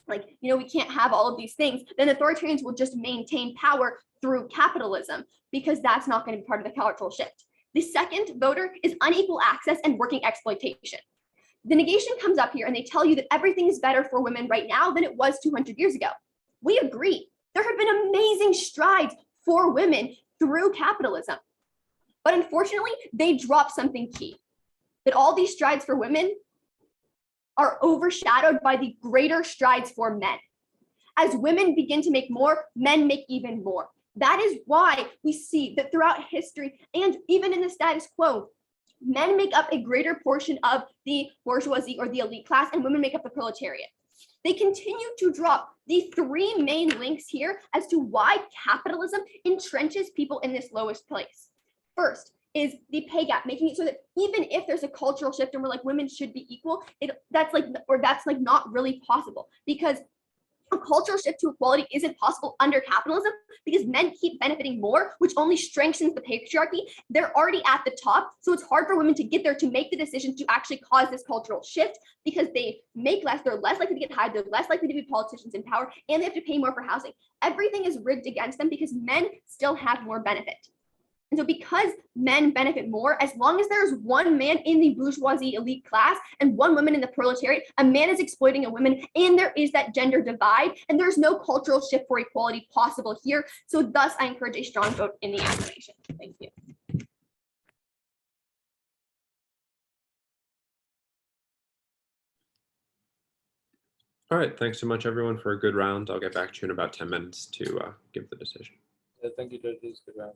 we can't have all of these things, then authoritarians will just maintain power through capitalism because that's not going to be part of the cultural shift. The second voter is unequal access and working exploitation. The negation comes up here and they tell you that everything is better for women right now than it was 200 years ago. We agree. There have been amazing strides for women through capitalism. But unfortunately, they drop something key, that all these strides for women are overshadowed by the greater strides for men. As women begin to make more, men make even more. That is why we see that throughout history and even in the status quo, men make up a greater portion of the bourgeoisie or the elite class, and women make up the proletariat. They continue to drop the three main links here as to why capitalism entrenches people in this lowest place. First is the pay gap, making it so that even if there's a cultural shift and we're like women should be equal, that's not really possible, because a cultural shift to equality isn't possible under capitalism because men keep benefiting more, which only strengthens the patriarchy. They're already at the top, so it's hard for women to get there to make the decision to actually cause this cultural shift because they make less, they're less likely to get hired, they're less likely to be politicians in power, and they have to pay more for housing. Everything is rigged against them because men still have more benefit. And so because men benefit more, as long as there's one man in the bourgeoisie elite class and one woman in the proletariat, a man is exploiting a woman, and there is that gender divide, and there's no cultural shift for equality possible here. So thus, I encourage a strong vote in the affirmation. Thank you. All right, thanks so much, everyone, for a good round. I'll get back to you in about 10 minutes to give the decision. Thank you, judges. Good round.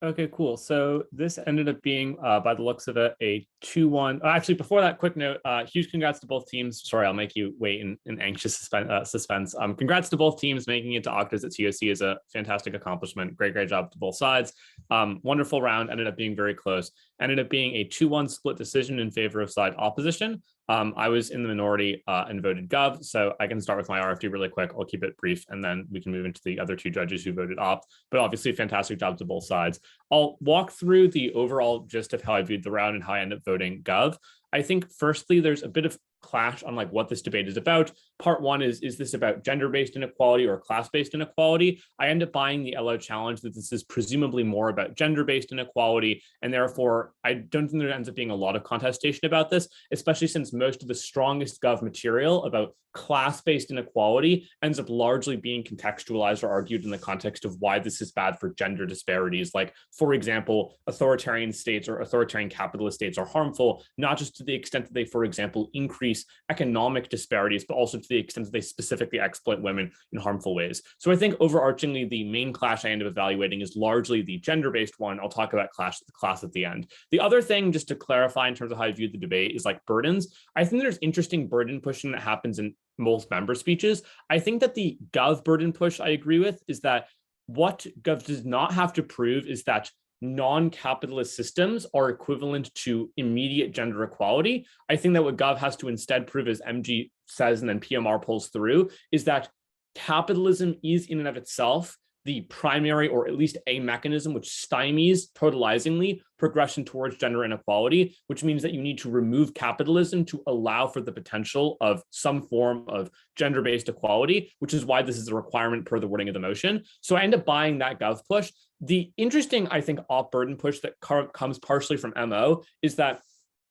Okay, cool. So this ended up being, by the looks of it, a 2-1. Actually, before that, quick note, huge congrats to both teams. Sorry, I'll make you wait in anxious suspense. Congrats to both teams. Making it to octas at TOC is a fantastic accomplishment. Great job to both sides. Wonderful round, ended up being very close. Ended up being a 2-1 split decision in favor of side opposition. I was in the minority and voted Gov, so I can start with my RFD really quick. I'll keep it brief, and then we can move into the other two judges who voted opt, but obviously fantastic job to both sides. I'll walk through the overall gist of how I viewed the round and how I ended up voting Gov. I think firstly, there's a bit of clash on like what this debate is about. Part one is this about gender-based inequality or class-based inequality? I end up buying the LO challenge that this is presumably more about gender-based inequality, and therefore I don't think there ends up being a lot of contestation about this, especially since most of the strongest gov material about class-based inequality ends up largely being contextualized or argued in the context of why this is bad for gender disparities. Like, for example, authoritarian states or authoritarian capitalist states are harmful, not just to the extent that they, for example, increase economic disparities, but also to the extent that they specifically exploit women in harmful ways. So I think overarchingly, the main clash I end up evaluating is largely the gender-based one. I'll talk about class at the end. The other thing, just to clarify in terms of how I view the debate, is like burdens. I think there's interesting burden pushing that happens in most member speeches. I think that the gov burden push I agree with is that what gov does not have to prove is that non-capitalist systems are equivalent to immediate gender equality. I think that what gov has to instead prove, as MG says and then PMR pulls through, is that capitalism is in and of itself the primary, or at least a mechanism which stymies totalizingly progression towards gender inequality, which means that you need to remove capitalism to allow for the potential of some form of gender-based equality, which is why this is a requirement per the wording of the motion. So I end up buying that gov push. The interesting, I think, op burden push that comes partially from MO is that,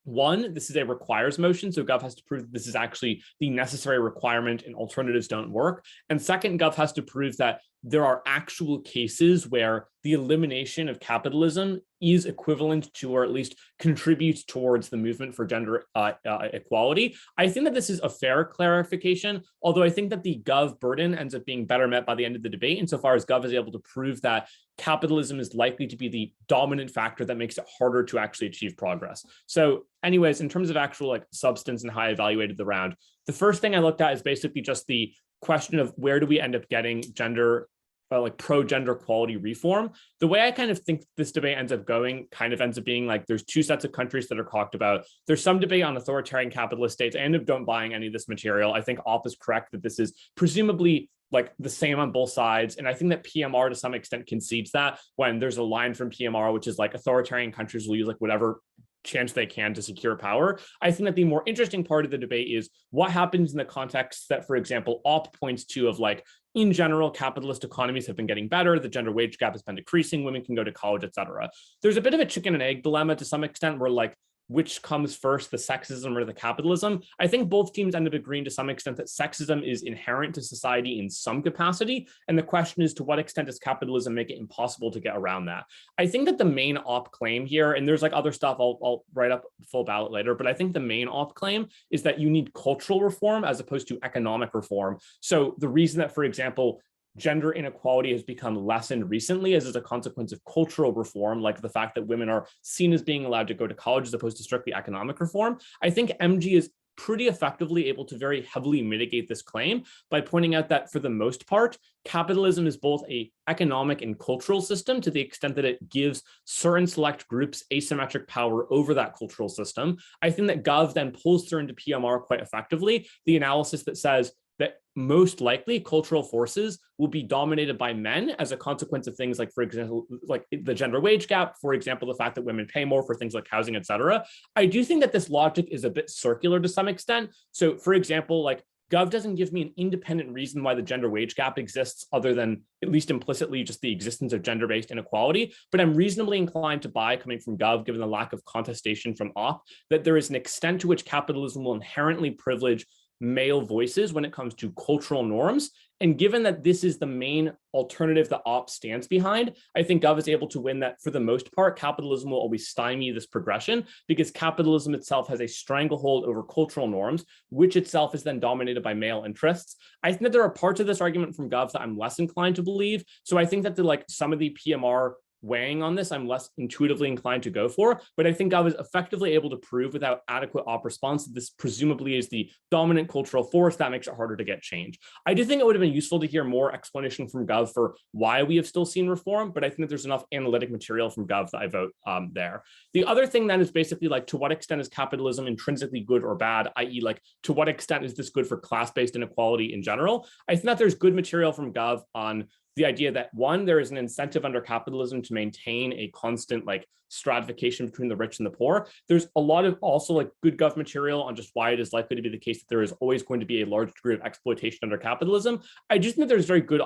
one, this is a requires motion, so gov has to prove that this is actually the necessary requirement and alternatives don't work. And second, gov has to prove that there are actual cases where the elimination of capitalism is equivalent to, or at least contributes towards, the movement for gender equality. I think that this is a fair clarification, although I think that the gov burden ends up being better met by the end of the debate, insofar as gov is able to prove that capitalism is likely to be the dominant factor that makes it harder to actually achieve progress. So anyways, in terms of actual like substance and how I evaluated the round, the first thing I looked at is basically just the question of where do we end up getting gender, like pro-gender equality reform. The way I kind of think this debate ends up going kind of ends up being like there's two sets of countries that are talked about. There's some debate on authoritarian capitalist states. I end up don't buying any of this material. I think Op is correct that this is presumably like the same on both sides. And I think that PMR to some extent concedes that when there's a line from PMR, which is like authoritarian countries will use like whatever chance they can to secure power. I think that the more interesting part of the debate is what happens in the context that, for example, Op points to of like, in general, capitalist economies have been getting better. The gender wage gap has been decreasing. Women can go to college, et cetera. There's a bit of a chicken and egg dilemma to some extent where like, which comes first, the sexism or the capitalism? I think both teams end up agreeing to some extent that sexism is inherent to society in some capacity. And the question is, to what extent does capitalism make it impossible to get around that? I think that the main Op claim here, and there's like other stuff I'll write up full ballot later, but I think the main Op claim is that you need cultural reform as opposed to economic reform. So the reason that, for example, gender inequality has become lessened recently as a consequence of cultural reform, like the fact that women are seen as being allowed to go to college as opposed to strictly economic reform. I think MG is pretty effectively able to very heavily mitigate this claim by pointing out that for the most part, capitalism is both an economic and cultural system to the extent that it gives certain select groups asymmetric power over that cultural system. I think that Gov then pulls through into PMR quite effectively the analysis that says that most likely cultural forces will be dominated by men as a consequence of things like, for example, like the gender wage gap, for example, the fact that women pay more for things like housing, et cetera. I do think that this logic is a bit circular to some extent. So for example, like Gov doesn't give me an independent reason why the gender wage gap exists other than at least implicitly just the existence of gender-based inequality. But I'm reasonably inclined to buy, coming from Gov, given the lack of contestation from Op, that there is an extent to which capitalism will inherently privilege male voices when it comes to cultural norms. And given that this is the main alternative that Op stands behind, I think Gov is able to win that for the most part. Capitalism will always stymie this progression because capitalism itself has a stranglehold over cultural norms, which itself is then dominated by male interests. I think that there are parts of this argument from Gov that I'm less inclined to believe. So I think that some of the PMR weighing on this, I'm less intuitively inclined to go for, but I think I was effectively able to prove without adequate Op response that this presumably is the dominant cultural force that makes it harder to get change. I do think it would have been useful to hear more explanation from Gov for why we have still seen reform, but I think that there's enough analytic material from Gov that I vote there. The other thing then is basically like, to what extent is capitalism intrinsically good or bad, i.e. like, to what extent is this good for class-based inequality in general? I think that there's good material from Gov on the idea that one, there is an incentive under capitalism to maintain a constant like stratification between the rich and the poor. There's a lot of also like good gov material on just why it is likely to be the case that there is always going to be a large degree of exploitation under capitalism. I just think there's very good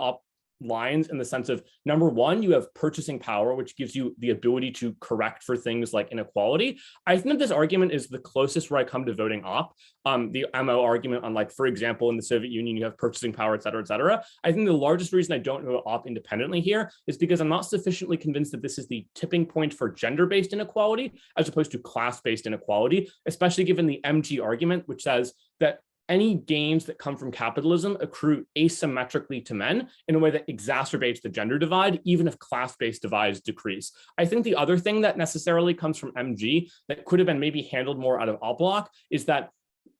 lines in the sense of, number one, you have purchasing power, which gives you the ability to correct for things like inequality. I think that this argument is the closest where I come to voting op. The MO argument on, like, for example, in the Soviet Union, you have purchasing power, et cetera, et cetera. I think the largest reason I don't vote op independently here is because I'm not sufficiently convinced that this is the tipping point for gender-based inequality as opposed to class-based inequality, especially given the MG argument, which says that any gains that come from capitalism accrue asymmetrically to men in a way that exacerbates the gender divide, even if class-based divides decrease. I think the other thing that necessarily comes from MG that could have been maybe handled more out of op block is that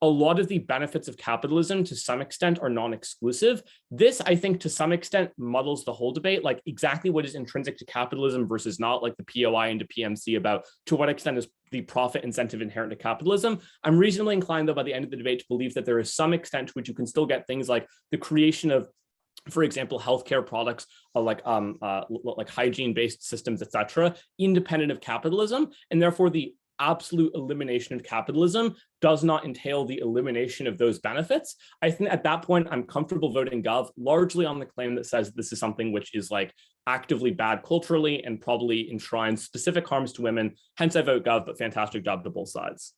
a lot of the benefits of capitalism to some extent are non-exclusive. This, I think, to some extent muddles the whole debate, like exactly what is intrinsic to capitalism versus not, like the POI into PMC about to what extent is the profit incentive inherent to capitalism. I'm reasonably inclined, though, by the end of the debate to believe that there is some extent to which you can still get things like the creation of, for example, healthcare products like hygiene-based systems, et cetera, independent of capitalism, and therefore the absolute elimination of capitalism does not entail the elimination of those benefits. I think at that point, I'm comfortable voting gov, largely on the claim that says this is something which is like actively bad culturally and probably enshrines specific harms to women. Hence I vote gov, but fantastic job to both sides.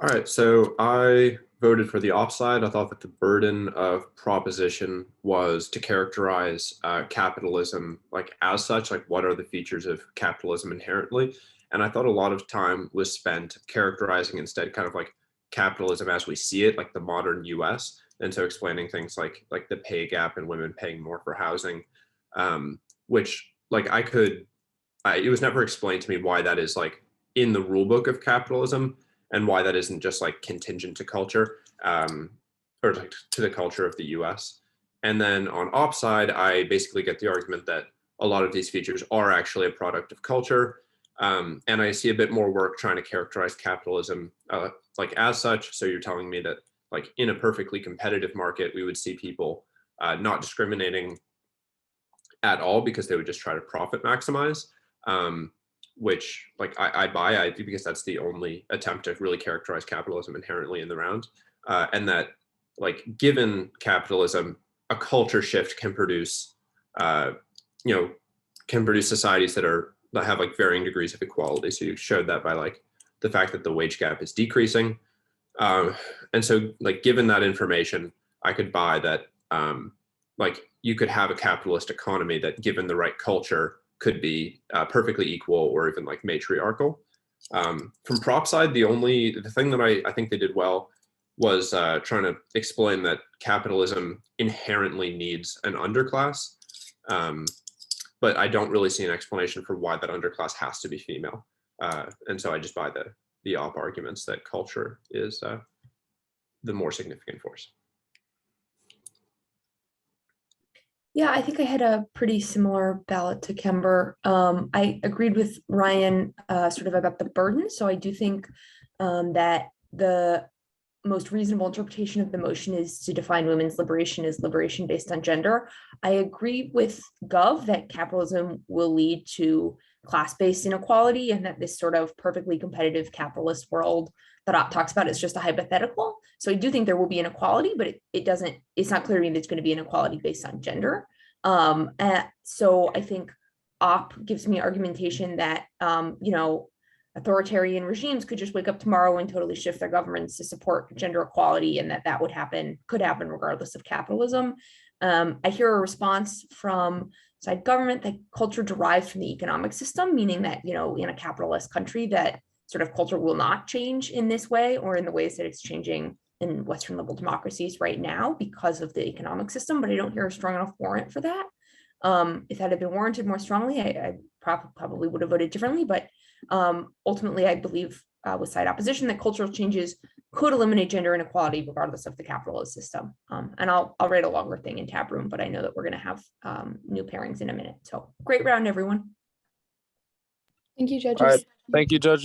All right, so I voted for the op side. I thought that the burden of proposition was to characterize capitalism like as such, like what are the features of capitalism inherently? And I thought a lot of time was spent characterizing instead kind of like capitalism as we see it, like the modern US. And so explaining things like the pay gap and women paying more for housing, which like it was never explained to me why that is like in the rule book of capitalism, and why that isn't just like contingent to culture, or like to the culture of the US. And then on op side, I basically get the argument that a lot of these features are actually a product of culture. And I see a bit more work trying to characterize capitalism like as such. So you're telling me that like in a perfectly competitive market, we would see people not discriminating at all because they would just try to profit maximize. Which like I buy, because that's the only attempt to really characterize capitalism inherently in the round. And that like given capitalism, a culture shift can produce, societies that have like varying degrees of equality. So you showed that by like the fact that the wage gap is decreasing. And so like given that information, I could buy that like you could have a capitalist economy that given the right culture could be perfectly equal or even like matriarchal. From prop side, the thing that I think they did well was trying to explain that capitalism inherently needs an underclass, but I don't really see an explanation for why that underclass has to be female. And so I just buy the op arguments that culture is the more significant force. Yeah, I think I had a pretty similar ballot to Kember. I agreed with Ryan sort of about the burden. So I do think that the most reasonable interpretation of the motion is to define women's liberation as liberation based on gender. I agree with Gov that capitalism will lead to class-based inequality and that this sort of perfectly competitive capitalist world that Ott talks about is just a hypothetical. So I do think there will be inequality, but it's not clear to me that it's going to be inequality based on gender. So I think Op gives me argumentation that, authoritarian regimes could just wake up tomorrow and totally shift their governments to support gender equality, and that could happen regardless of capitalism. I hear a response from side government that culture derives from the economic system, meaning that, in a capitalist country that sort of culture will not change in this way or in the ways that it's changing in Western liberal democracies right now because of the economic system, but I don't hear a strong enough warrant for that. If that had been warranted more strongly, I probably would have voted differently, but ultimately I believe with side opposition that cultural changes could eliminate gender inequality regardless of the capitalist system. And I'll write a longer thing in tab room, but I know that we're going to have new pairings in a minute. So great round, everyone. Thank you, judges. All right. Thank you, Judge.